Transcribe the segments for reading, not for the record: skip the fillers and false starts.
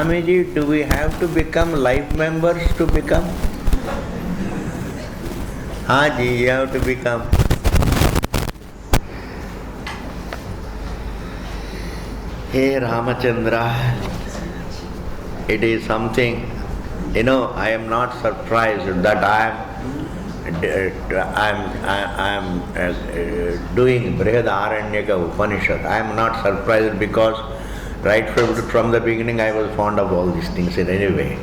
Swamiji, do we have to become life members to become? Haji, you have to become. Hey Ramachandra, it is something, I am not surprised that I am doing Brihadaranyaka Upanishad. I am not surprised because right from the beginning I was fond of all these things in any way.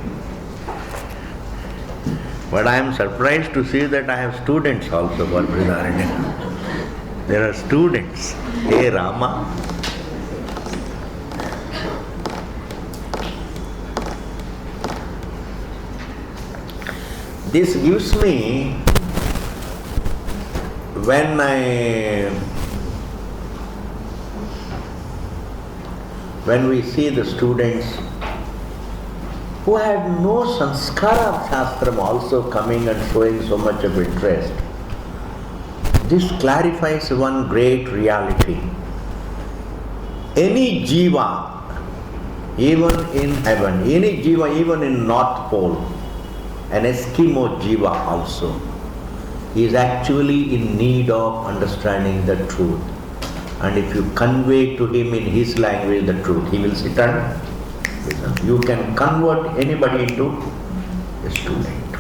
But I am surprised to see that I have students also for Brihadaranyaka. There are students. Hey Rama. This gives me, when we see the students who had no sanskara of Shastram also coming and showing so much of interest, this clarifies one great reality. Any jiva, even in heaven, any jiva even in North Pole, an Eskimo jiva also, is actually in need of understanding the truth. And if you convey to him in his language the truth, he will sit and listen. You can convert anybody into a student.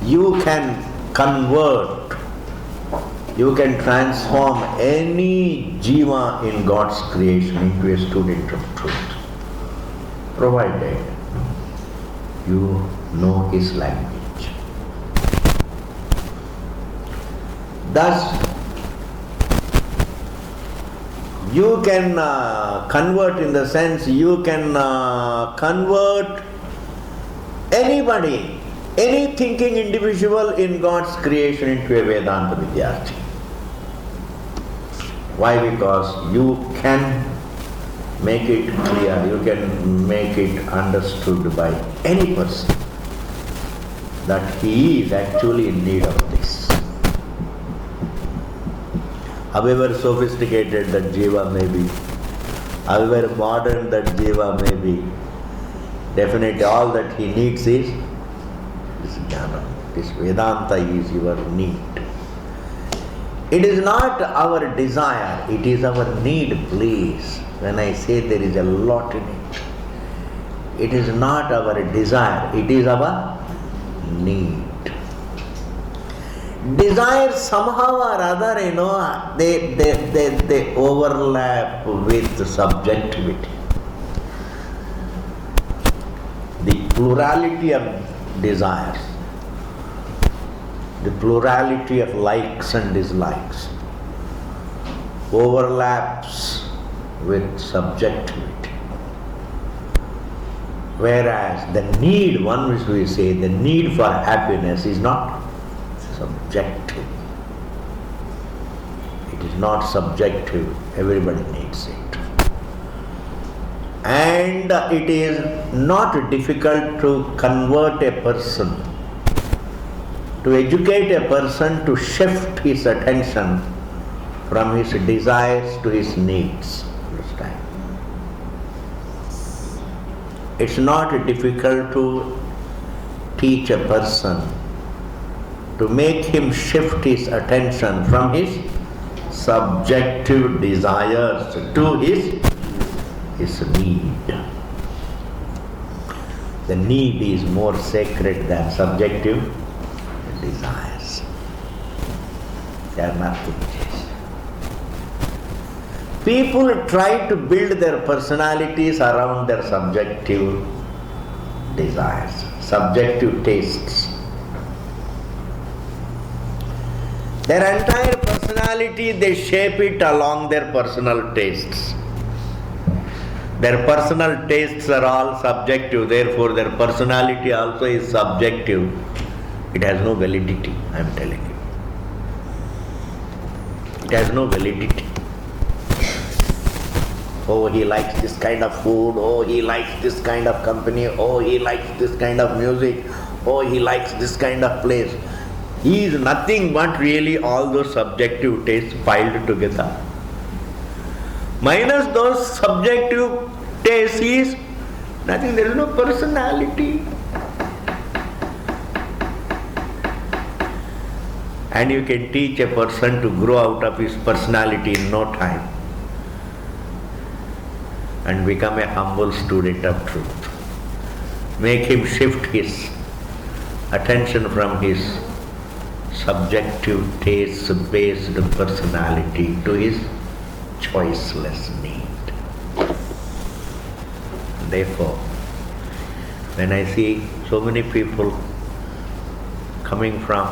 You can convert, you can transform any jiva in God's creation into a student of truth, provided you know his language. Thus, you can convert in the sense you can convert anybody, any thinking individual in God's creation into a Vedanta Vidyarthi. Why? Because you can make it clear, you can make it understood by any person that he is actually in need of this. However sophisticated that jiva may be, however modern that jiva may be, definitely all that he needs is this jnana. This Vedanta is your need. It is not our desire, it is our need, please. When I say there is a lot in it, it is not our desire, it is our need. Desire somehow or other, they overlap with subjectivity. The plurality of desires, the plurality of likes and dislikes overlaps with subjectivity. Whereas the need, one which we say, the need for happiness is not subjective. It is not subjective. Everybody needs it. And it is not difficult to convert a person, to educate a person to shift his attention from his desires to his needs. Understand? It's not difficult to teach a person, to make him shift his attention from his subjective desires to his need. The need is more sacred than subjective desires. They are nothing. People try to build their personalities around their subjective desires, subjective tastes. Their entire personality, they shape it along their personal tastes. Their personal tastes are all subjective, therefore their personality also is subjective. It has no validity, I am telling you. It has no validity. Oh, he likes this kind of food, oh, he likes this kind of company, oh, he likes this kind of music, oh, he likes this kind of place. He is nothing but really all those subjective tastes piled together. Minus those subjective tastes is nothing, there is no personality. And you can teach a person to grow out of his personality in no time and become a humble student of truth. Make him shift his attention from his subjective taste-based personality to his choiceless need. Therefore, when I see so many people coming from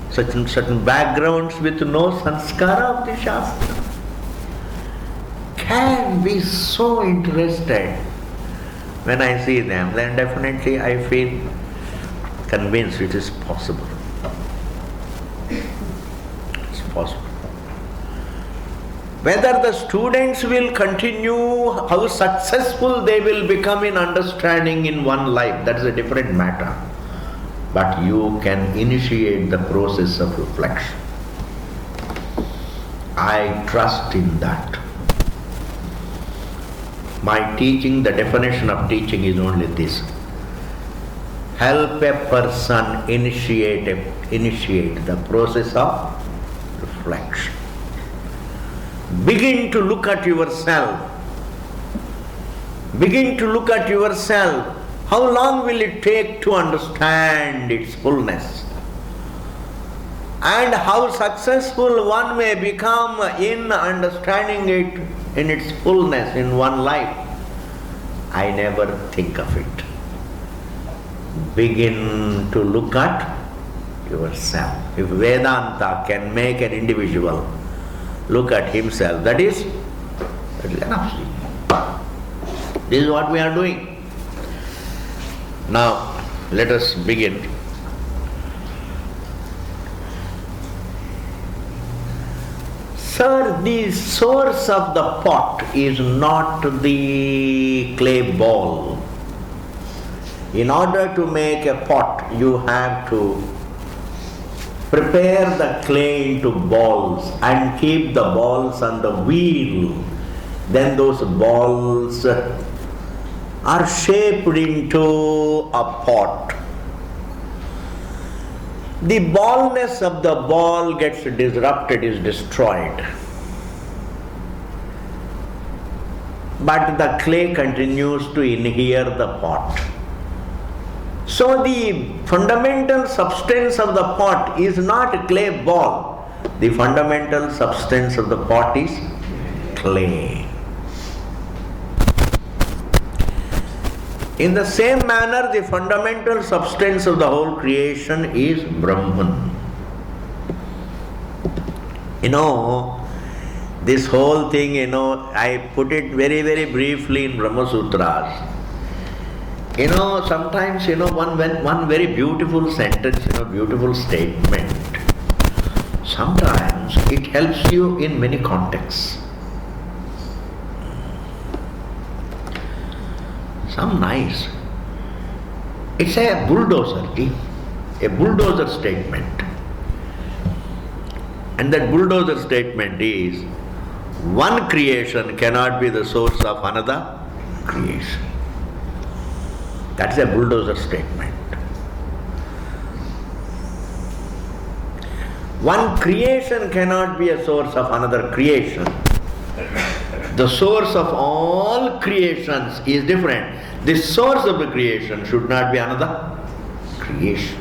certain backgrounds with no sanskara of the Shastra, can be so interested. When I see them, then definitely I feel convinced it is possible. It's possible. Whether the students will continue, how successful they will become in understanding in one life, that is a different matter. But you can initiate the process of reflection. I trust in that. My teaching, the definition of teaching is only this. Help a person initiate the process of reflection. Begin to look at yourself. Begin to look at yourself. How long will it take to understand its fullness? And how successful one may become in understanding it in its fullness in one life? I never think of it. Begin to look at yourself. If Vedanta can make an individual look at himself, that is enough. This is what we are doing. Now, let us begin. Sir, the source of the pot is not the clay ball. In order to make a pot, you have to prepare the clay into balls and keep the balls on the wheel. Then those balls are shaped into a pot. The ballness of the ball gets disrupted, is destroyed. But the clay continues to inhere the pot. So the fundamental substance of the pot is not a clay ball. The fundamental substance of the pot is clay. In the same manner, the fundamental substance of the whole creation is Brahman. This whole thing, I put it very, very briefly in Brahma Sutras. Sometimes, one very beautiful sentence, beautiful statement, sometimes it helps you in many contexts. Some nice. It's a bulldozer statement. And that bulldozer statement is, one creation cannot be the source of another creation. That's a bulldozer statement. One creation cannot be a source of another creation. The source of all creations is different. The source of the creation should not be another creation.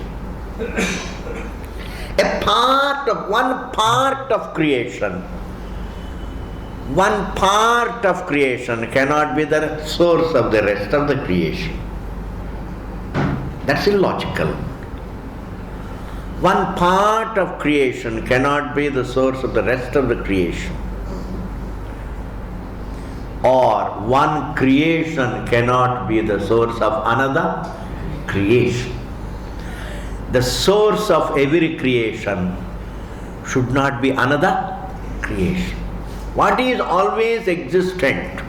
One part of creation cannot be the source of the rest of the creation. That's illogical. One part of creation cannot be the source of the rest of the creation. Or one creation cannot be the source of another creation. The source of every creation should not be another creation. What is always existent,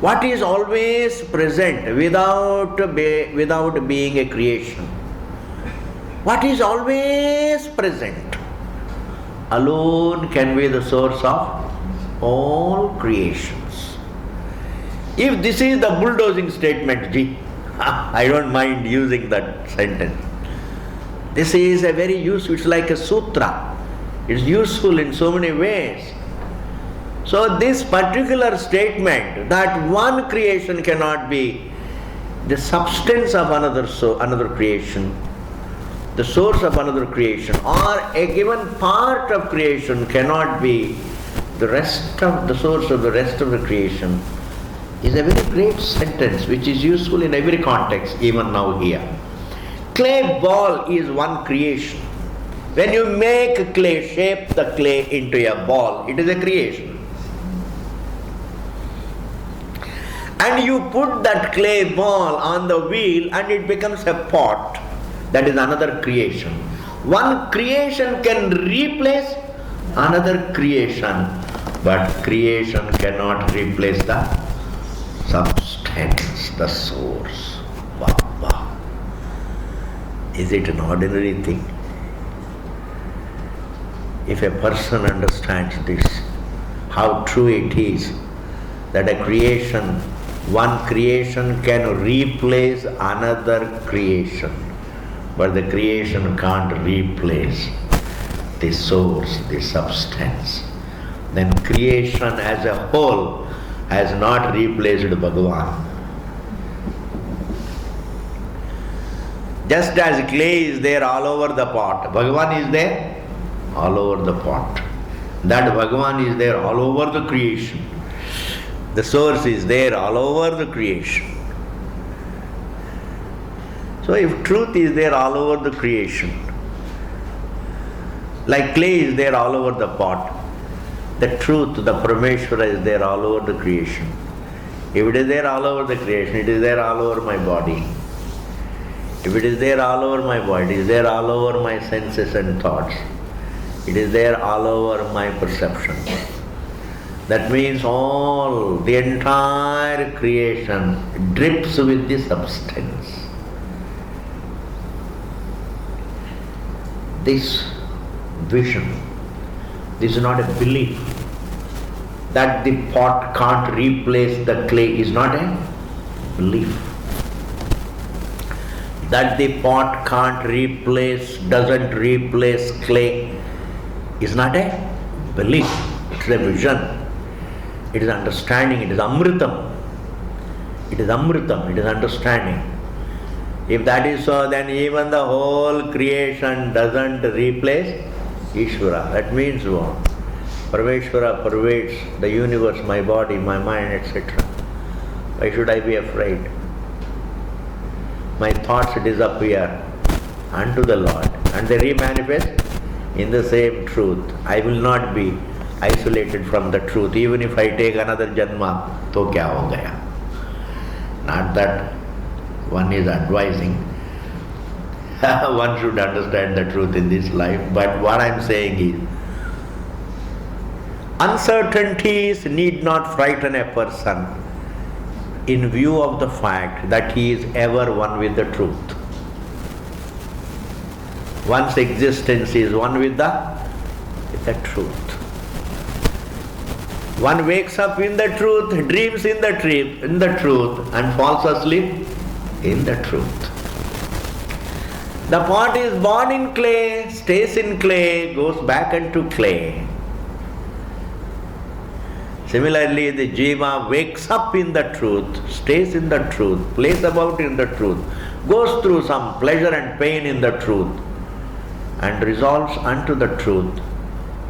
what is always present without being a creation, what is always present alone can be the source of all creations. If this is the bulldozing statement, Ji, I don't mind using that sentence. This is a very useful, it's like a sutra. It's useful in so many ways. So this particular statement that one creation cannot be the substance of another creation, the source of another creation, or a given part of creation cannot be the source of the rest of the creation, is a very great sentence which is useful in every context, even now here. Clay ball is one creation. When you make clay, shape the clay into a ball, it is a creation. And you put that clay ball on the wheel and it becomes a pot. That is another creation. One creation can replace another creation, but creation cannot replace the substance, the source. Wow. Is it an ordinary thing? If a person understands this, how true it is that one creation can replace another creation, but the creation can't replace the source, the substance, then creation as a whole has not replaced Bhagavan. Just as clay is there all over the pot, Bhagavan is there all over the pot. That Bhagavan is there all over the creation. The source is there all over the creation. So if truth is there all over the creation, like clay is there all over the pot, the truth, the Parameshwara is there all over the creation. If it is there all over the creation, it is there all over my body. If it is there all over my body, it is there all over my senses and thoughts. It is there all over my perception. That means the entire creation drips with the substance. This vision, this is not a belief that the pot can't replace the clay, is not a belief. That the pot doesn't replace clay is not a belief, it's a vision. It is understanding, it is amritam. It is amritam, it is understanding. If that is so, then even the whole creation doesn't replace Ishvara. That means what? Parameshwara pervades the universe, my body, my mind, etc. Why should I be afraid? My thoughts disappear unto the Lord and they remanifest in the same truth. I will not be isolated from the truth. Even if I take another janma, to kya ho gaya? Not that one is advising. One should understand the truth in this life. But what I am saying is, uncertainties need not frighten a person in view of the fact that he is ever one with the truth. One's existence is one with the truth. One wakes up in the truth, dreams in the truth, and falls asleep in the truth. The pot is born in clay, stays in clay, goes back into clay. Similarly, the jiva wakes up in the truth, stays in the truth, plays about in the truth, goes through some pleasure and pain in the truth, and resolves unto the truth.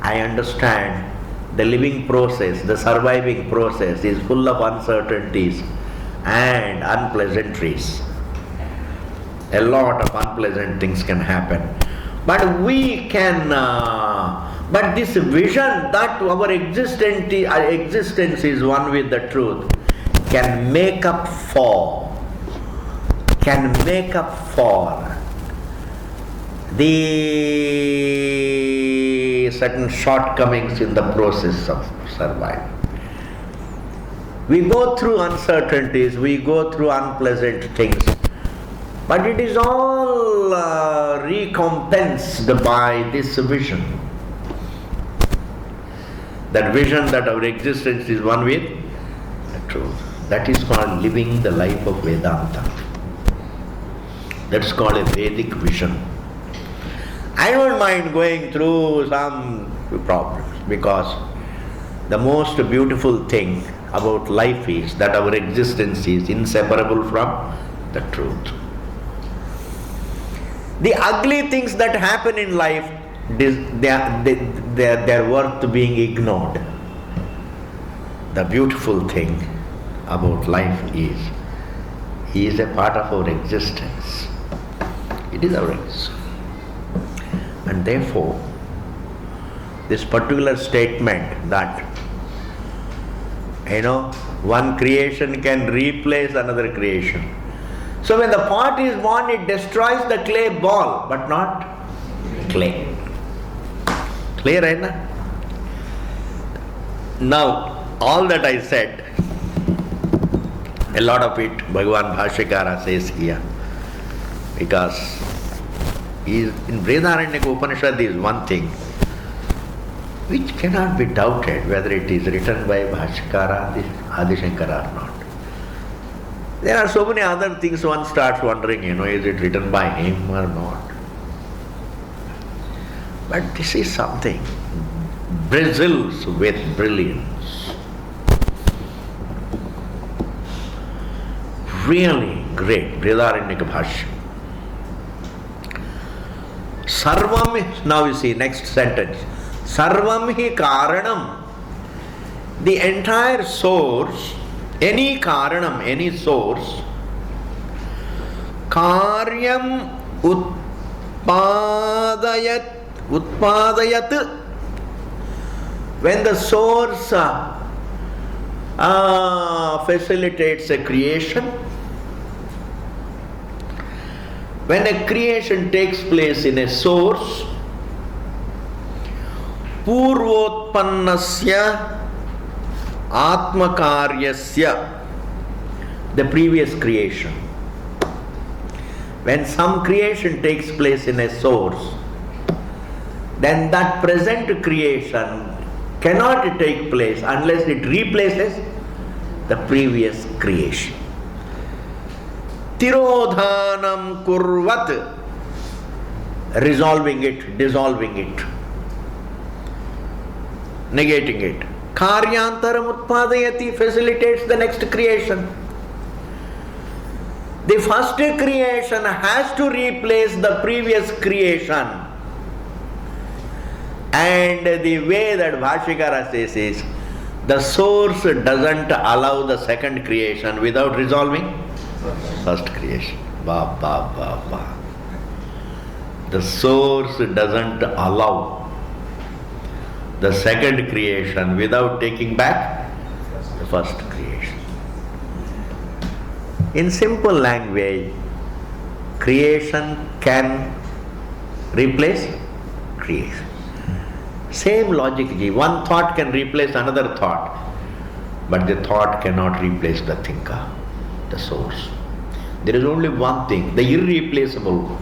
I understand the living process, the surviving process is full of uncertainties and unpleasantries. A lot of unpleasant things can happen. But but this vision that our existence is one with the truth can make up for the certain shortcomings in the process of survival. We go through uncertainties, we go through unpleasant things, but it is all recompensed by this vision. That vision that our existence is one with the truth. That is called living the life of Vedanta. That's called a Vedic vision. I don't mind going through some problems, because the most beautiful thing about life is that our existence is inseparable from the truth. The ugly things that happen in life, they are worth being ignored. The beautiful thing about life is, he is a part of our existence. It is our existence. And therefore, this particular statement that, one creation can replace another creation. So when the pot is born, it destroys the clay ball, but not clay. Clear, right? Na? Now, all that I said, a lot of it Bhagavan Bhashyakara says here, because in Brihadaranyaka Upanishad there is one thing which cannot be doubted, whether it is written by Bhashyakara, Adi Shankara or not. There are so many other things one starts wondering, is it written by him or not? But this is something bristles with brilliance. Really great, Brihadaranyaka Bhashya. Sarvam, now you see, next sentence. Sarvam hi karanam. The entire source, any karanam, any source, karyam utpadayat. When the source facilitates a creation, when a creation takes place in a source, purvotpannasya atmakaryasya, the previous creation. When some creation takes place in a source, then that present creation cannot take place unless it replaces the previous creation. Tirodhanam kurvat, resolving it, dissolving it, negating it. Karyantaram utpadayati, facilitates the next creation. The first creation has to replace the previous creation. And the way that Bhashyakara says is, the source doesn't allow the second creation without resolving first creation. Ba, ba, ba, ba. The source doesn't allow the second creation without taking back the first creation. In simple language, creation can replace creation. Same logic, ji. One thought can replace another thought, but the thought cannot replace the thinker, the source. There is only one thing, the irreplaceable.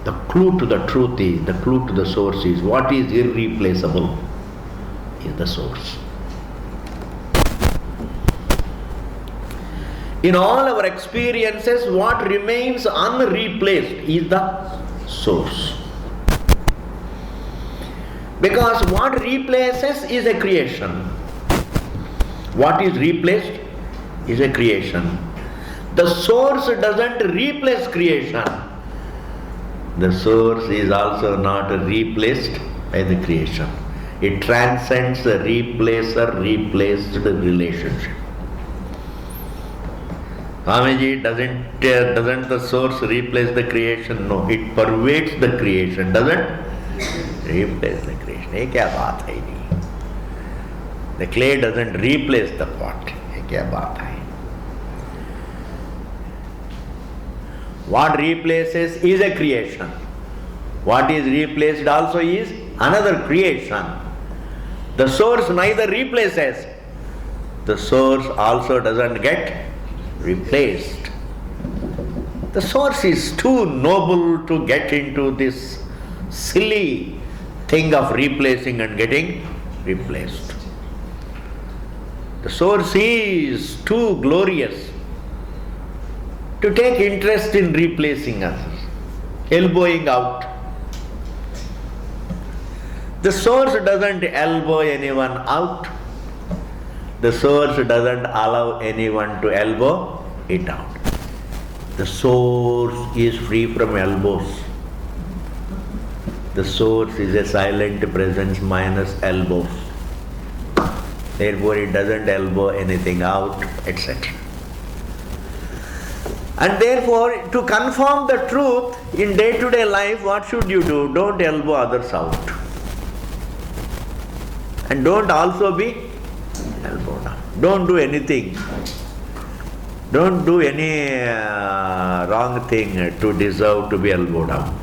The clue to the truth is, the clue to the source is, what is irreplaceable is the source. In all our experiences, what remains unreplaced is the source. Because what replaces is a creation. What is replaced is a creation. The source doesn't replace creation. The source is also not replaced by the creation. It transcends the replacer-replaced relationship. Swamiji, doesn't the source replace the creation? No, it pervades the creation, doesn't replace the creation. ये क्या बात है नहीं? The clay doesn't replace the pot. ये क्या बात है? What replaces is a creation. What is replaced also is another creation. The source neither replaces, the source also doesn't get replaced. The source is too noble to get into this silly thing of replacing and getting replaced. The source is too glorious to take interest in replacing us, elbowing out. The source doesn't elbow anyone out. The source doesn't allow anyone to elbow it out. The source is free from elbows. The source is a silent presence minus elbows. Therefore it doesn't elbow anything out, etc. And therefore, to confirm the truth in day-to-day life, what should you do? Don't elbow others out. And don't also be elbowed out. Don't do anything. Don't do any wrong thing to deserve to be elbowed out.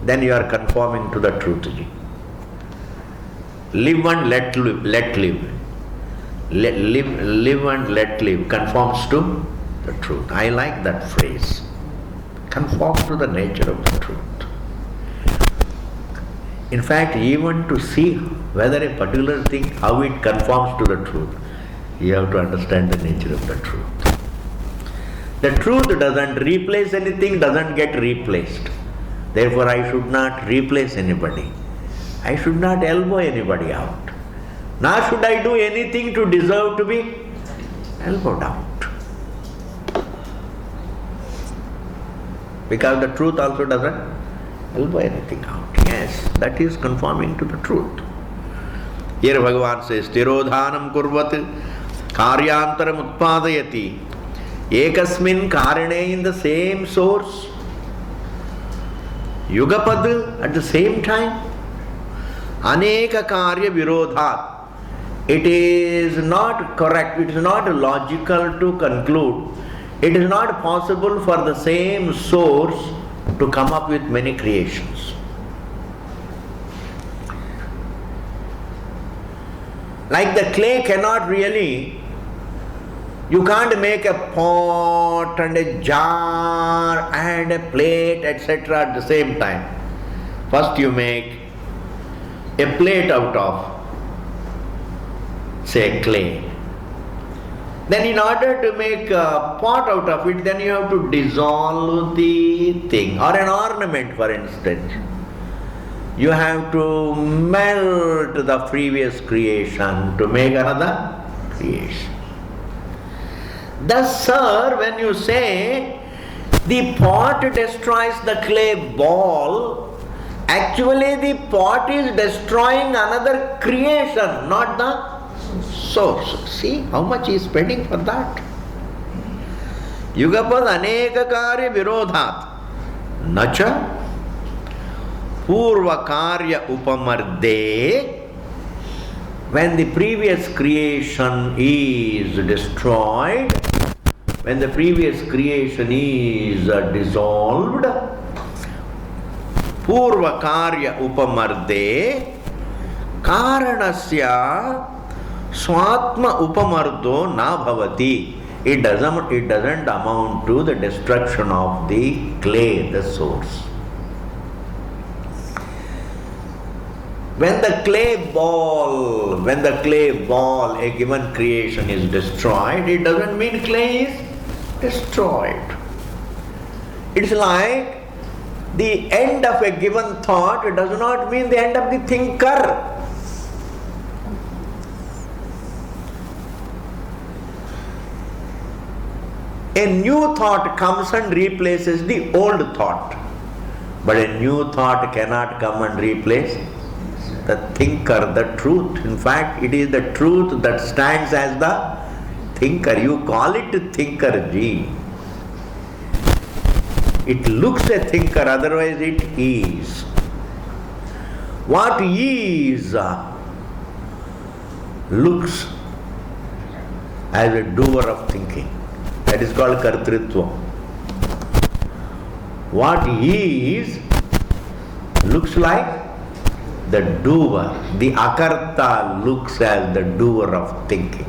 Then you are conforming to the truth. Live and let live. Live and let live conforms to the truth. I like that phrase. Conform to the nature of the truth. In fact, even to see whether a particular thing, how it conforms to the truth, you have to understand the nature of the truth. The truth doesn't replace anything, doesn't get replaced. Therefore, I should not replace anybody. I should not elbow anybody out. Nor should I do anything to deserve to be elbowed out. Because the truth also doesn't elbow anything out. Yes, that is conforming to the truth. Here Bhagavan says, Tirodhanam kurvat karyantaram utpadayati ekasmin karane, in the same source. Yugapad, at the same time. Aneka karya virodhat. It is not correct, it is not logical to conclude. It is not possible for the same source to come up with many creations. Like the clay cannot really, you can't make a pot and a jar and a plate, etc. at the same time. First you make a plate out of, say, clay. Then in order to make a pot out of it, then you have to dissolve the thing. Or an ornament, for instance. You have to melt the previous creation to make another creation. Thus, sir, when you say the pot destroys the clay ball, actually the pot is destroying another creation, not the source. See how much he is spending for that. Yugapad aneka karya virodhat nacha purva karya upamarde. When the previous creation is destroyed, when the previous creation is dissolved, purva karya upamarde karanasya swatma upamardo na bhavati. It doesn't amount to the destruction of the clay, the source. When the clay ball, a given creation is destroyed, it doesn't mean clay is destroyed. It's like the end of a given thought does not mean the end of the thinker. A new thought comes and replaces the old thought. But a new thought cannot come and replace the thinker, the truth. In fact, it is the truth that stands as the thinker. You call it thinker, G. It looks a thinker, otherwise it is. What is looks as a doer of thinking. That is called kartritva. What is looks like the doer. The akarta looks as the doer of thinking.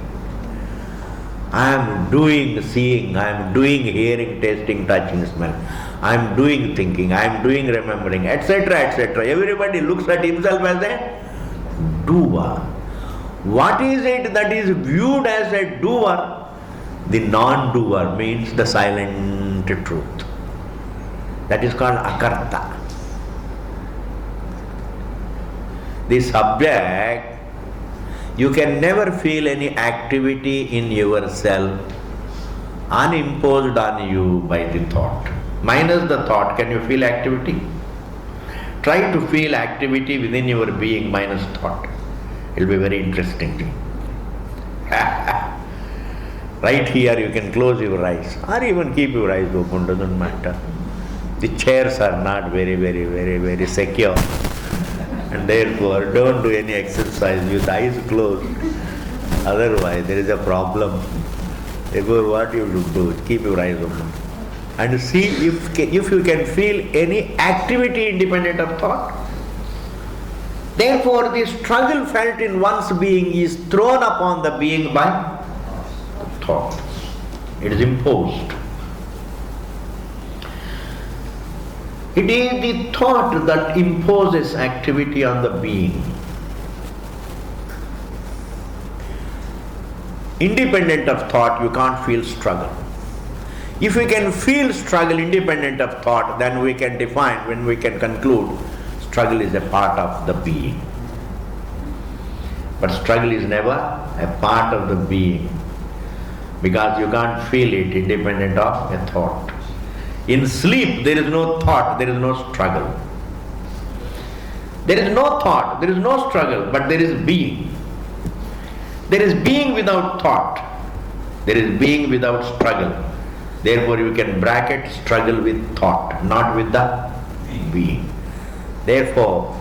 I am doing seeing, I am doing hearing, tasting, touching, smell. I am doing thinking, I am doing remembering, etc., etc. Everybody looks at himself as a doer. What is it that is viewed as a doer? The non-doer means the silent truth. That is called akarta. The subject, you can never feel any activity in yourself unimposed on you by the thought. Minus the thought, can you feel activity? Try to feel activity within your being minus thought. It will be very interesting. Right here you can close your eyes or even keep your eyes open, doesn't matter. The chairs are not very secure. And therefore, don't do any exercise with eyes closed. Otherwise, there is a problem. Therefore, what you should do is keep your eyes open and see if you can feel any activity independent of thought. Therefore, the struggle felt in one's being is thrown upon the being by thought. It is imposed. It is the thought that imposes activity on the being. Independent of thought, you can't feel struggle. If we can feel struggle independent of thought, then we can define, when we can conclude, struggle is a part of the being. But struggle is never a part of the being, because you can't feel it independent of a thought. In sleep, there is no thought, there is no struggle. There is no thought, there is no struggle, but there is being. There is being without thought. There is being without struggle. Therefore, you can bracket struggle with thought, not with the being. Therefore,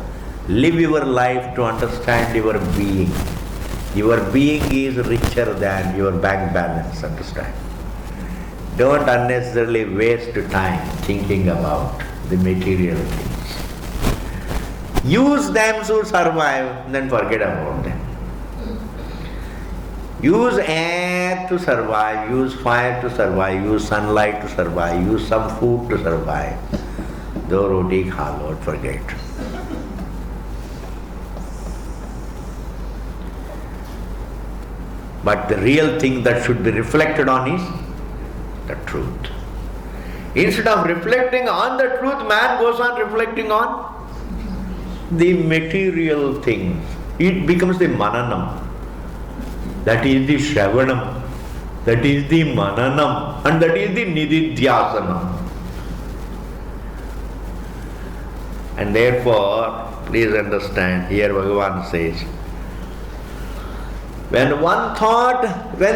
live your life to understand your being. Your being is richer than your bank balance, understand. Don't unnecessarily waste time thinking about the material things. Use them to survive, then forget about them. Use air to survive, use fire to survive, use sunlight to survive, use some food to survive. Do roti kha lo, forget. But the real thing that should be reflected on is the truth. Instead of reflecting on the truth, man goes on reflecting on the material things. It becomes the mananam. That is the shravanam. That is the mananam. And that is the nididhyasanam. And therefore, please understand, here Bhagavan says, when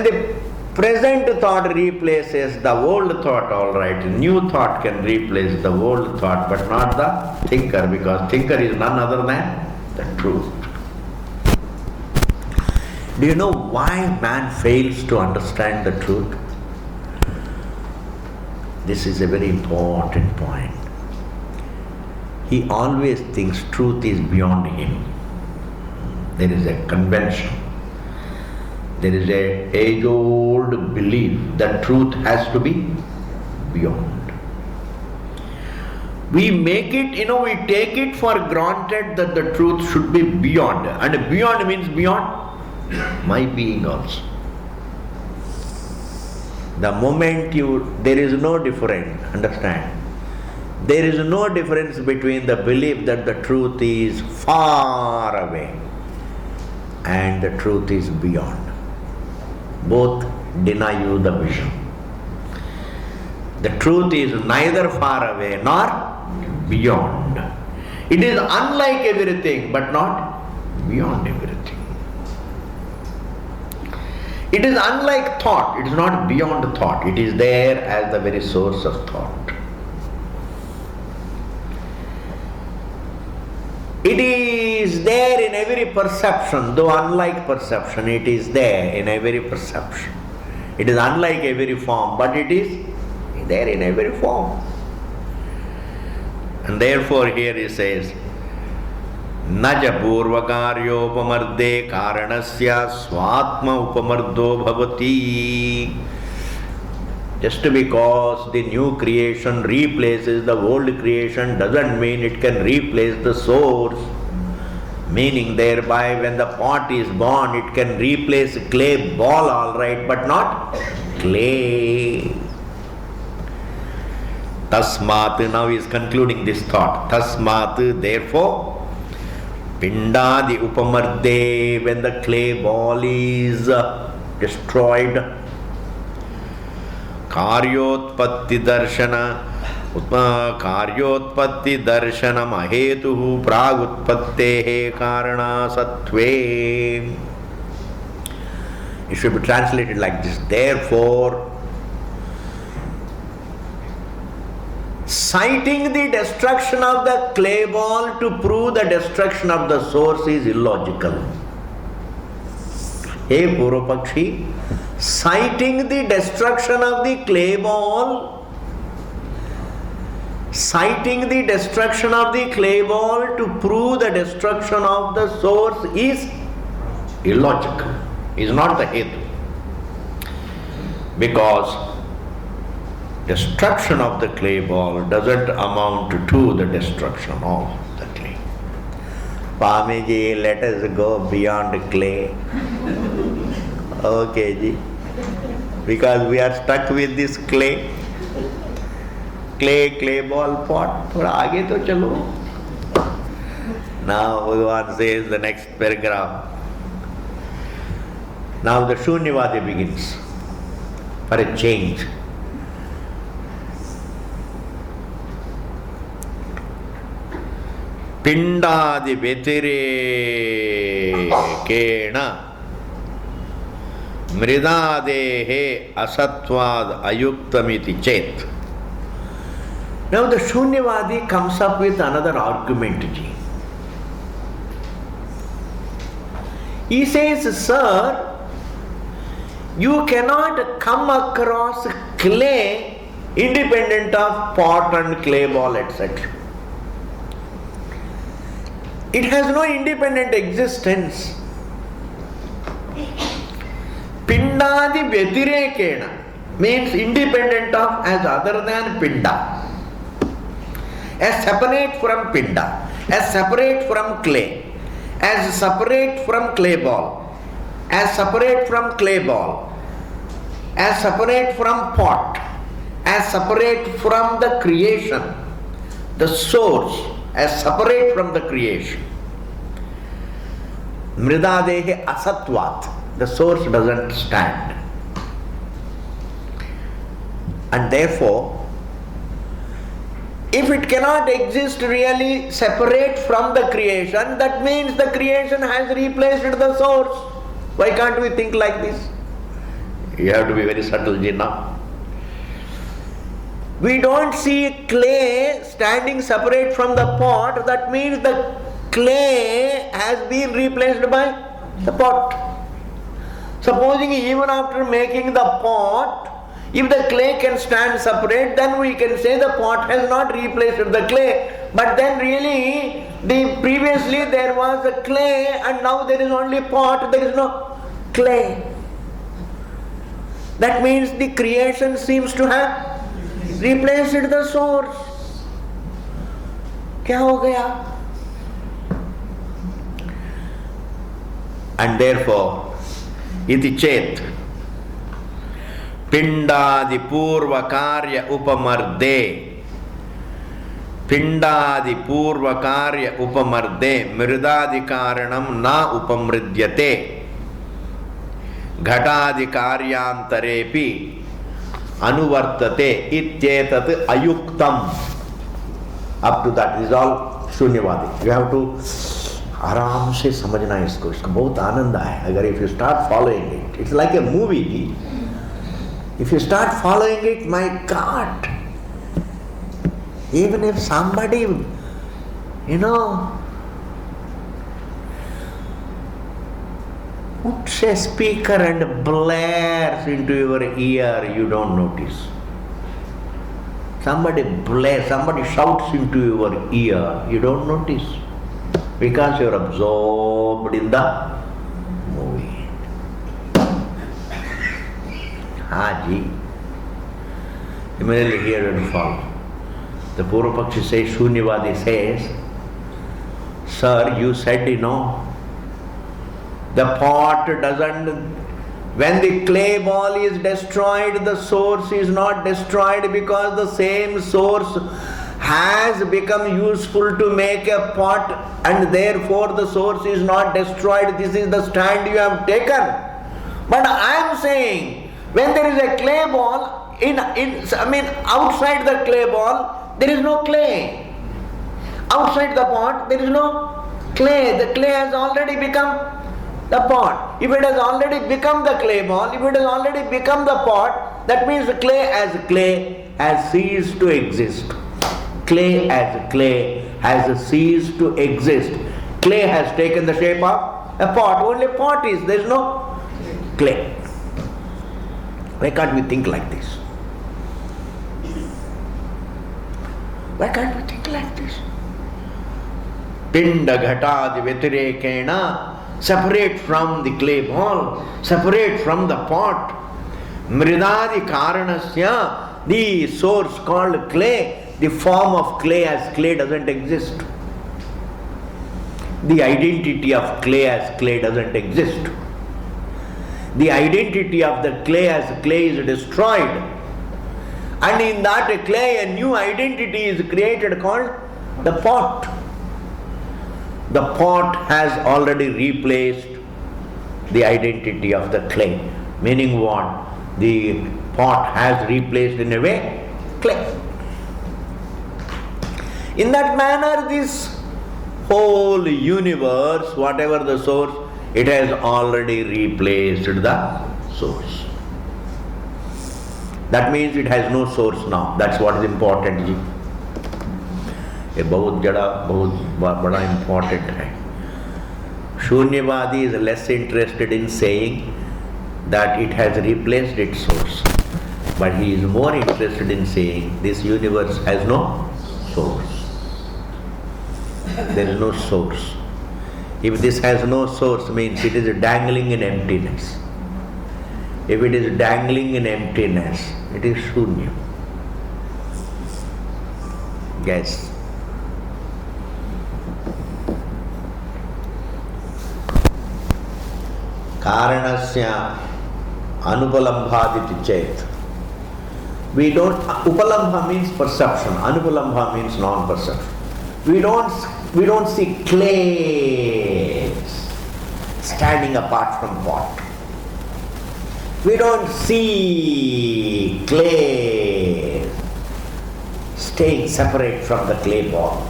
the present thought replaces the old thought, all right, new thought can replace the old thought, but not the thinker, because thinker is none other than the truth. Do you know why man fails to understand the truth? This is a very important point. He always thinks truth is beyond him. There is a convention. There is an age-old belief that truth has to be beyond. We make it, we take it for granted that the truth should be beyond. And beyond means beyond my being also. The moment there is no difference, understand? There is no difference between the belief that the truth is far away and the truth is beyond. Both deny you the vision. The truth is neither far away nor beyond. It is unlike everything but not beyond everything. It is unlike thought, it is not beyond thought, it is there as the very source of thought. It is there in every perception, though unlike perception, it is there in every perception. It is unlike every form, but it is there in every form. And therefore here he says, naja purvakaryopamarde karanasya swatma upamardo bhavati. Just because the new creation replaces the old creation doesn't mean it can replace the source. Meaning thereby when the pot is born, it can replace clay ball all right, but not clay. Tasmat, now he is concluding this thought. Tasmat, therefore, pindadi upamarde, when the clay ball is destroyed, karyotpatti darshana mahetuhu pragutpattehe karana sattve. It should be translated like this. Therefore, citing the destruction of the clay ball to prove the destruction of the source is illogical. Hey Purvapakshi, citing the destruction of the clay ball, citing the destruction of the clay ball to prove the destruction of the source is illogical, is not the hetu. Because destruction of the clay ball doesn't amount to the destruction of the clay. Swamiji, let us go beyond clay. Okay, ji. Because we are stuck with this clay ball pot. Thoda aage to chalo. Now Bhagavan says the next paragraph. Now the Shunyavadi begins for a change. Pindadi vetirekena mridadehe asatvad ayuktamiti chet. Now the Shunyavadi comes up with another argument. He says, sir, you cannot come across clay independent of pot and clay ball, etc. It has no independent existence. Pindadi vyatirekena means independent of, as other than pinda, as separate from pinda, as separate from clay, as separate from clay ball, as separate from clay ball, as separate from pot, as separate from the creation, the source, as separate from the creation. Mridadehe asatvat, the source doesn't stand. And therefore, if it cannot exist really separate from the creation, that means the creation has replaced the source. Why can't we think like this? You have to be very subtle, Jinnah. We don't see clay standing separate from the pot. That means the clay has been replaced by the pot. Supposing even after making the pot, if the clay can stand separate, then we can say the pot has not replaced the clay. But then really, previously there was a clay and now there is only pot, there is no clay. That means the creation seems to have replaced the source. Kya ho gaya? And therefore, iti chet pindadi purva karya upamarde, pindadi purva karya upamarde mridadi karanam na upamridyate ghataadi karyantarepi anuvartate ityetat ayuktam. Up to that is all Shunyavadi. You have to आराम से समझना इसको बहुत आनंद आए अगर if you start following it. It's like a movie. If you start following it, my God, even if somebody, puts a speaker and blares into your ear, you don't notice. Somebody shouts into your ear, you don't notice. Because you are absorbed in the movie. Haji. Immediately here and follow. The Purvapakshi says, Shunyavadi says, sir, you said, the pot doesn't, when the clay ball is destroyed, the source is not destroyed because the same source has become useful to make a pot and therefore the source is not destroyed. This is the stand you have taken. But I am saying, when there is a clay ball, outside the clay ball, there is no clay. Outside the pot, there is no clay. The clay has already become the pot. If it has already become the clay ball, if it has already become the pot, that means the clay has ceased to exist. Clay has ceased to exist. Clay has taken the shape of a pot. Only pot is, there is no clay. Why can't we think like this? Why can't we think like this? Pinda ghatad vyatirekena, separate from the clay ball, separate from the pot. Mridadi karanasya, the source called clay, the form of clay as clay doesn't exist. The identity of clay as clay doesn't exist. The identity of the clay as clay is destroyed. And in that clay, a new identity is created called the pot. The pot has already replaced the identity of the clay. Meaning what? The pot has replaced in a way clay. In that manner, this whole universe, whatever the source, it has already replaced the source. That means it has no source now. That's what is important. ये बहुत बड़ा important है. Shunyavadi is less interested in saying that it has replaced its source, but he is more interested in saying this universe has no source. There is no source. If this has no source, means it is dangling in emptiness. If it is dangling in emptiness, it is shunya. Guess. Karanasya anupalambhaditi chet. We don't, upalambha means perception, anupalambha means non-perception. We don't see clays standing apart from pot. We don't see clay staying separate from the clay ball.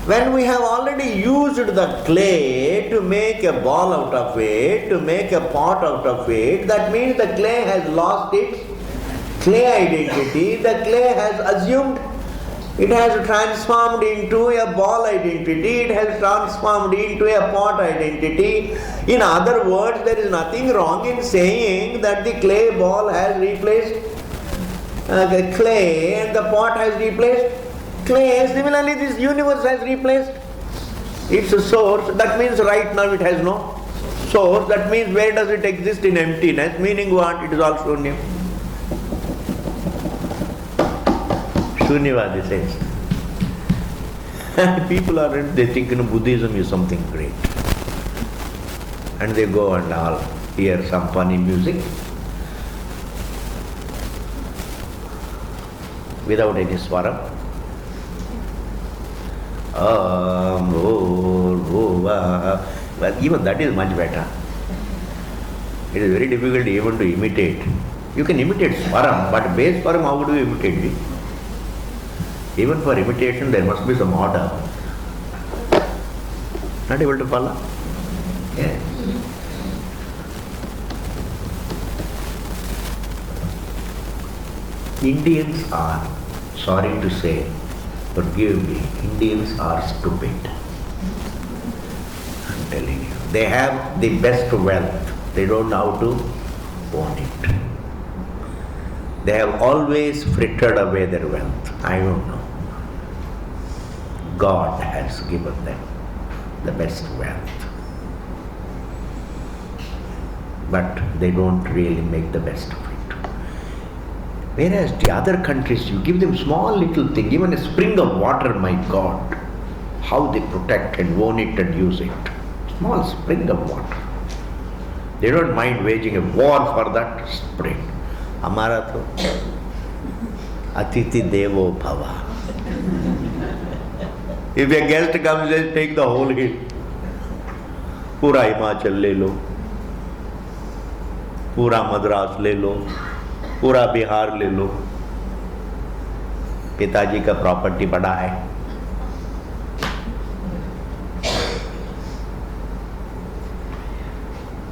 When we have already used the clay to make a ball out of it, to make a pot out of it, that means the clay has lost its clay identity. The clay has assumed, it has transformed into a ball identity, it has transformed into a pot identity. In other words, there is nothing wrong in saying that the clay ball has replaced the clay and the pot has replaced clay. Similarly, this universe has replaced its source. That means right now it has no source. That means where does it exist? In emptiness. Meaning what? It is all shunya. Shunyavadi says. And people are, they think Buddhism is something great. And they go and all hear some funny music without any swaram. Well, even that is much better. It is very difficult even to imitate. You can imitate swaram, but base swaram, how would you imitate it? Even for imitation, there must be some order. Not able to follow? Yes. Indians are, sorry to say, forgive me, Indians are stupid. I'm telling you. They have the best wealth. They don't know how to own it. They have always frittered away their wealth. I don't know. God has given them the best wealth. But they don't really make the best of it. Whereas the other countries, you give them small little thing, even a spring of water, my God, how they protect and own it and use it. Small spring of water. They don't mind waging a war for that spring. Amara to Atiti Devo Bhava. If a guest comes, they take the whole hill. Pura Himachal le lo, Pura Madras le lo, Pura Bihar le lo. पिताजी का property बड़ा है.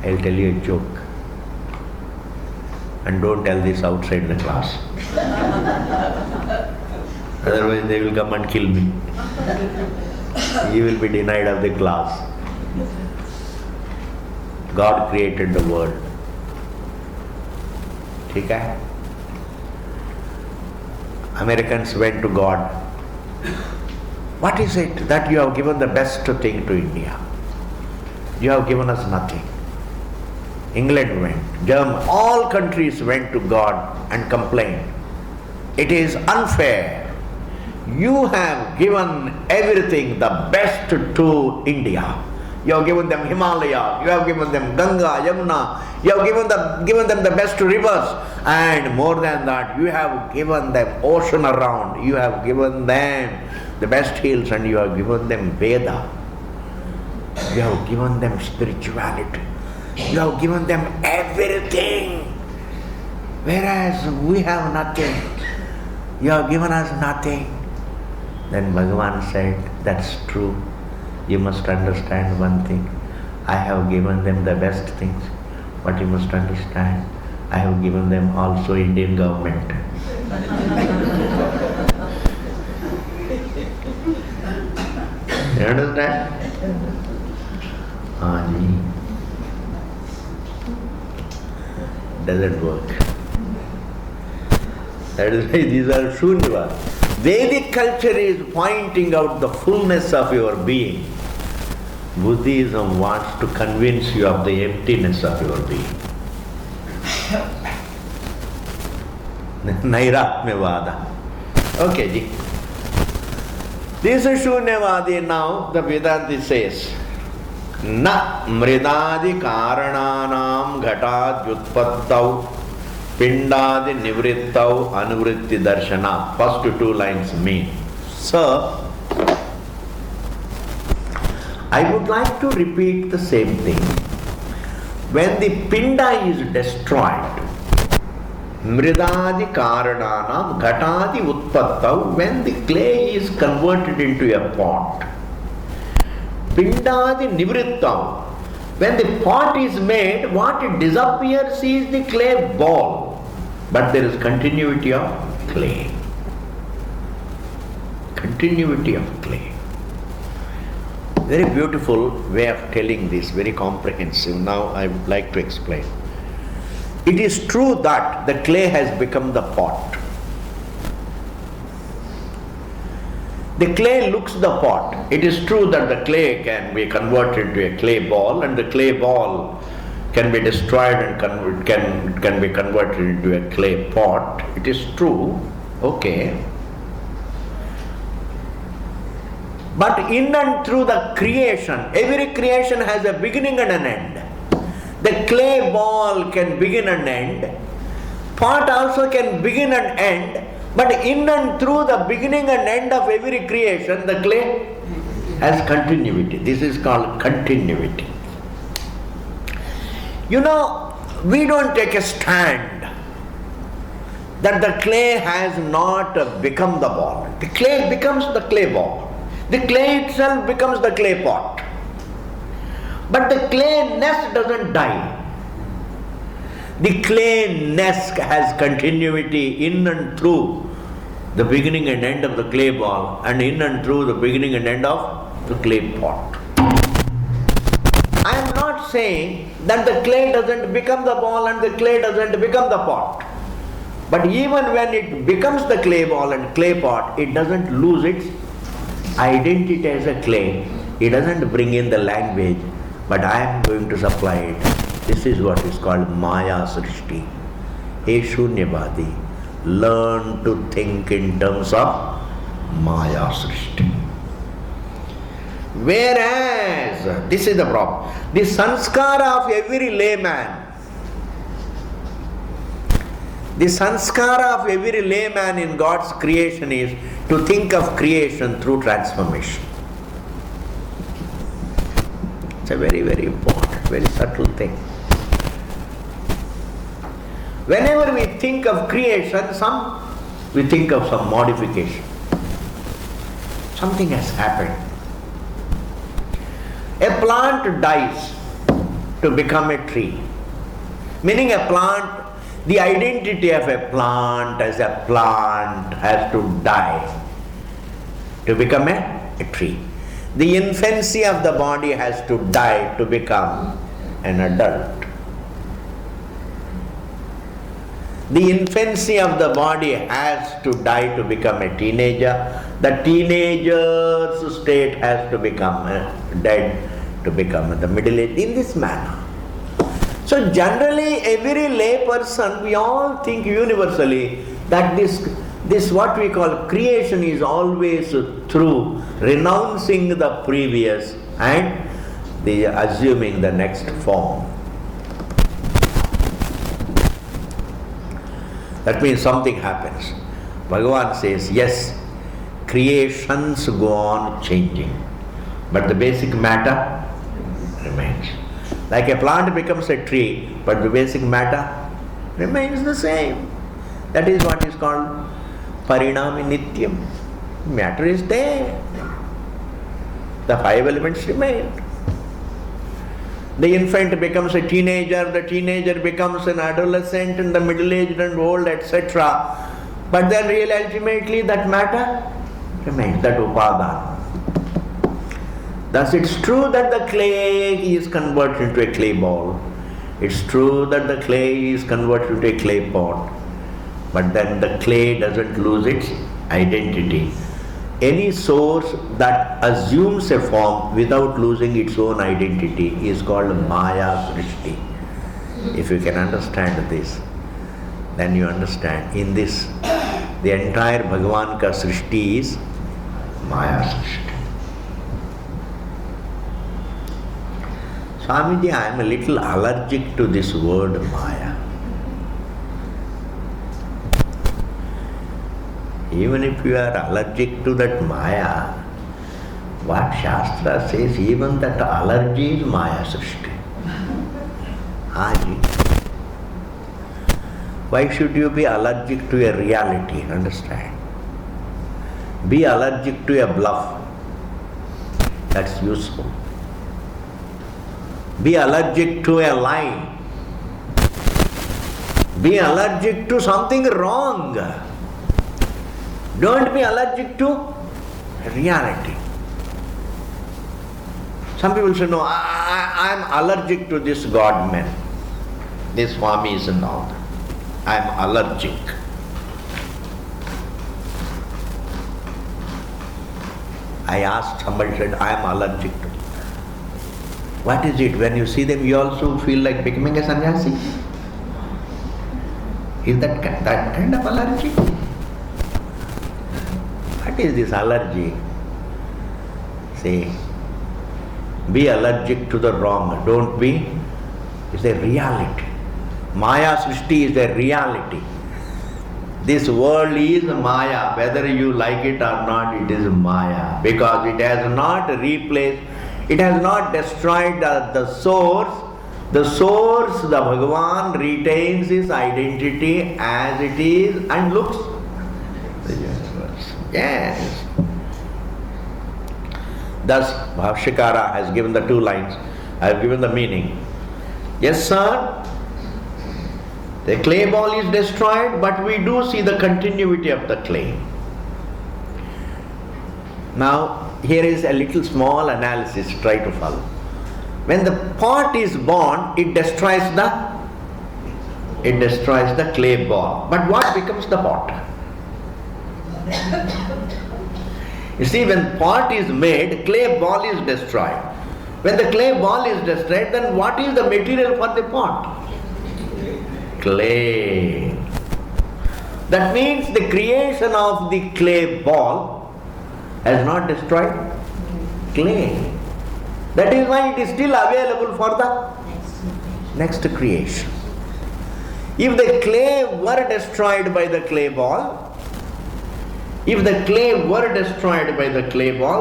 I'll tell you a joke. And don't tell this outside the class. Otherwise they will come and kill me. You will be denied of the class. God created the world. ठीक है? Americans went to God. What is it that you have given the best thing to India? You have given us nothing. England went, Germany, all countries went to God and complained. It is unfair. You have given everything the best to India. You have given them Himalaya, you have given them Ganga, Yamuna, you have given them the best rivers, and more than that, you have given them ocean around, you have given them the best hills, and you have given them Veda. You have given them spirituality. You have given them everything. Whereas we have nothing. You have given us nothing. Then Bhagavan said, that's true. You must understand one thing. I have given them the best things. But you must understand, I have given them also Indian government. You understand? Doesn't work. That is why these are Shunyavad. Vedic culture is pointing out the fullness of your being. Buddhism wants to convince you of the emptiness of your being. Nairatmyavada. Okay, ji. This is Shunyavadi now. The Vedanta says, Na mridadi karananam ghatad yutpattau pindadi nivrittau anuvritti darshana. First two lines mean. Sir, I would like to repeat the same thing. When the pinda is destroyed, mridadi karananam ghatadi utpattau, when the clay is converted into a pot, pindadi nivrittam, when the pot is made, what it disappears is the clay ball, but there is continuity of clay. Continuity of clay. Very beautiful way of telling this, very comprehensive. Now I would like to explain. It is true that the clay has become the pot. The clay looks the pot. It is true that the clay can be converted to a clay ball, and the clay ball can be destroyed and can be converted into a clay pot. It is true. Okay. But in and through the creation, every creation has a beginning and an end. The clay ball can begin and end. Pot also can begin and end. But in and through the beginning and end of every creation, the clay has continuity. This is called continuity. You know, we don't take a stand that the clay has not become the ball. The clay becomes the clay ball. The clay itself becomes the clay pot. But the clay nest doesn't die. The clay nest has continuity in and through the beginning and end of the clay ball, and in and through the beginning and end of the clay pot. I am not saying that the clay doesn't become the ball and the clay doesn't become the pot. But even when it becomes the clay ball and clay pot, it doesn't lose its identity as a clay. He doesn't bring in the language, but I am going to supply it. This is what is called Maya Srishti. Hey Shunyavadi, learn to think in terms of Maya Srishti. Whereas, this is the problem, the sanskara of every layman, in God's creation is to think of creation through transformation. It's a very, very important, very subtle thing. Whenever we think of creation, we think of some modification. Something has happened. A plant dies to become a tree. Meaning a plant, the identity of a plant as a plant has to die to become a tree. The infancy of the body has to die to become an adult. The infancy of the body has to die to become a teenager. The teenager's state has to become dead to become the middle age, in this manner. So generally every lay person, we all think universally that this what we call creation is always through renouncing the previous and assuming the next form. That means something happens. Bhagavan says, yes, creations go on changing, but the basic matter remains. Like a plant becomes a tree, but the basic matter remains the same. That is what is called parinami nityam. Matter is there. The five elements remain. The infant becomes a teenager, the teenager becomes an adolescent, and the middle-aged and old, etc. But then really ultimately that matter remains, that upadana. Thus it's true that the clay is converted into a clay ball. It's true that the clay is converted into a clay pot. But then the clay doesn't lose its identity. Any source that assumes a form without losing its own identity is called Maya Srishti. If you can understand this, then you understand. In this, the entire Bhagavan ka Srishti is Maya Srishti. Swamiji, I am a little allergic to this word Maya. Even if you are allergic to that Maya, what Shastra says, even that allergy is Maya Srishti. Haji. Why should you be allergic to a reality? Understand? Be allergic to a bluff. That's useful. Be allergic to a lie. Be allergic to something wrong. Don't be allergic to reality. Some people say, no, I am allergic to this God man, this Swamis and all that. I am allergic. I asked, somebody said, I am allergic to it. What is it? When you see them, you also feel like becoming a sannyasi? Is that kind of allergy? What is this allergy? See, be allergic to the wrong. Don't be. It's a reality. Maya Srishti is a reality. This world is Maya. Whether you like it or not, it is Maya. Because it has not replaced, it has not destroyed the source. The source, the Bhagavan, retains his identity as it is and looks the universe. Yes. Thus, Bhashikara has given the two lines. I have given the meaning. Yes, sir, the clay ball is destroyed, but we do see the continuity of the clay. Now, here is a little small analysis, try to follow. When the pot is born, it destroys the clay ball. But what becomes the pot? You see, when pot is made, clay ball is destroyed. When the clay ball is destroyed, then what is the material for the pot? Clay. That means the creation of the clay ball has not destroyed clay. That is why it is still available for the next creation. If the clay were destroyed by the clay ball,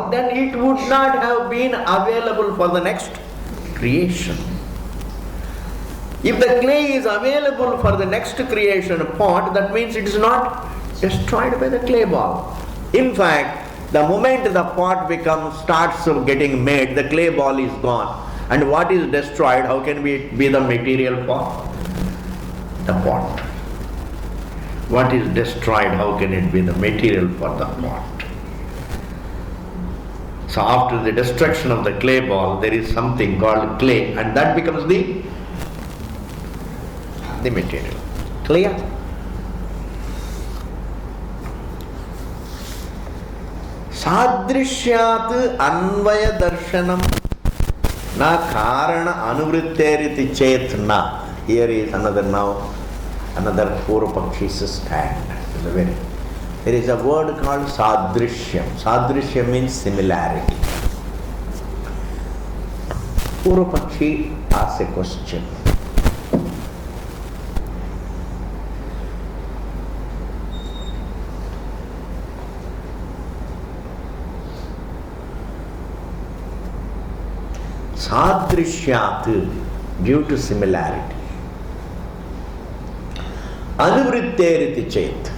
then it would not have been available for the next creation. If the clay is available for the next creation pot, that means it is not destroyed by the clay ball. In fact, the moment the pot starts getting made, the clay ball is gone. And what is destroyed, how can it be the material for the pot? What is destroyed, how can it be the material for the pot? So after the destruction of the clay ball, there is something called clay, and that becomes the material. Clear? Sadrishyat anvaya darshanam na karana anuvritteriti chetna. Here is another Purvapakshis stand. There is a word called sadrishyam. Sadrishyam means similarity. Purvapakshi asks a question. Sadrishyat, due to similarity. Anuvritteriti chet.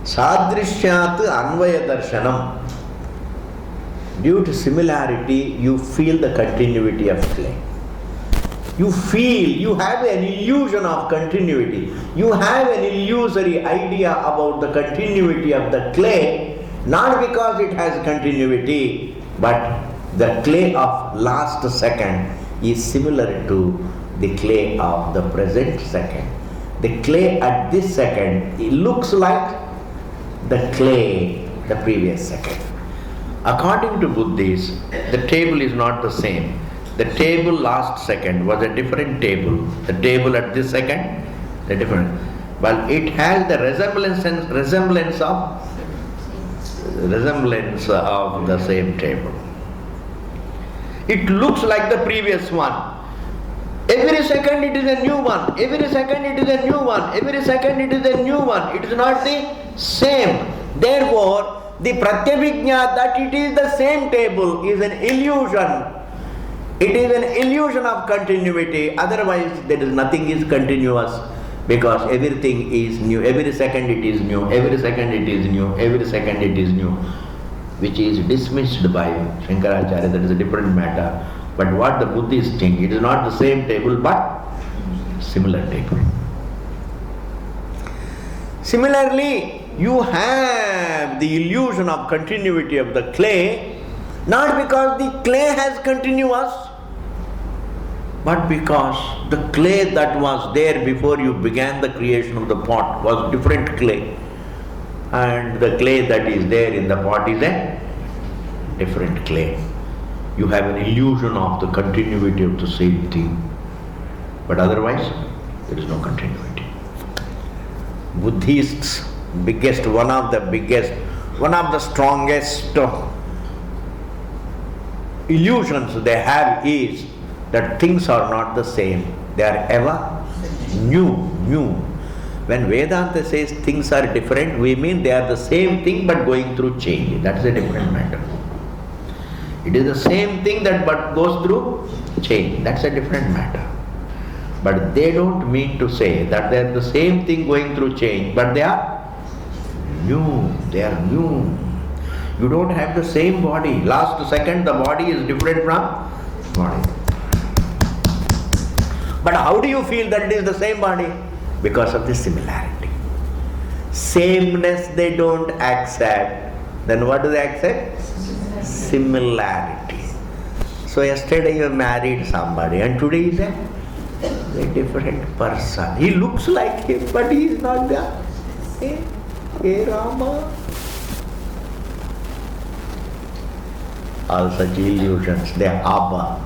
Sadrishyat anvaya darshanam. Due to similarity, you feel the continuity of clay. You have an illusion of continuity. You have an illusory idea about the continuity of the clay, not because it has continuity, but the clay of last second is similar to the clay of the present second. The clay at this second, it looks like the clay the previous second. According to Buddhists, the table is not the same. The table last second was a different table. The table at this second, the different. Well, it has the resemblance of the same table. It looks like the previous one. Every second it is a new one. Every second it is a new one. Every second it is a new one. It is not the same. Therefore, the pratyabhijna that it is the same table is an illusion. It is an illusion of continuity. Otherwise, there is nothing is continuous, because everything is new. Every second it is new. Every second it is new. Every second it is new, which is dismissed by Shankaracharya. That is a different matter. But what the Buddhists think, it is not the same table but similar table. Similarly, you have the illusion of continuity of the clay, not because the clay has continuous, but because the clay that was there before you began the creation of the pot was different clay, and the clay that is there in the pot is a different clay. You have an illusion of the continuity of the same thing, but otherwise there is no continuity. Buddhists' one of the strongest illusions they have is that things are not the same. They are ever new. When Vedanta says things are different, we mean they are the same thing but going through change. That is a different matter. It is the same thing but goes through change. That's a different matter. But they don't mean to say that they are the same thing going through change, but they are new. They are new. You don't have the same body. Last second the body is different from body. But how do you feel that it is the same body? Because of the similarity. Sameness they don't accept. Then what do they accept? Similarity. So yesterday you married somebody and today is a different person. He looks like him but he is not the same. Hey Rama. All such illusions, they harbor.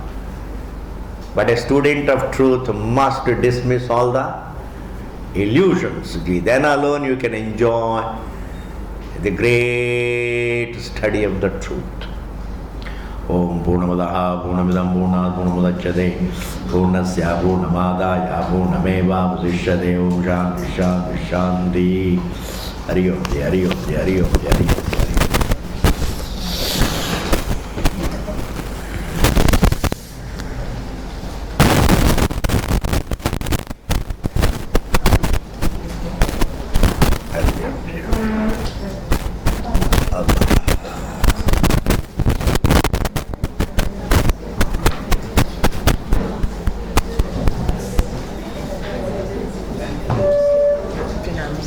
But a student of truth must dismiss all the illusions. Then alone you can enjoy the great study of the truth. Om Purnamadaha Purnamidam Purnat Purnamudachyate Purnasya Purnamadaya Purnameva Vasishyate Om Shanti Shanti Shanti. Hari Om Hari Om Hari Om Hari Om.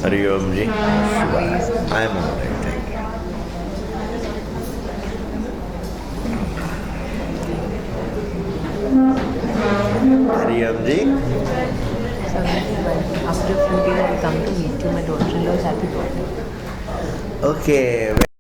Hari Om Ji. I am all right, thank you. Hari Om Ji. So after a few days I come to meet you, my daughter-in-law is happy birthday. Okay.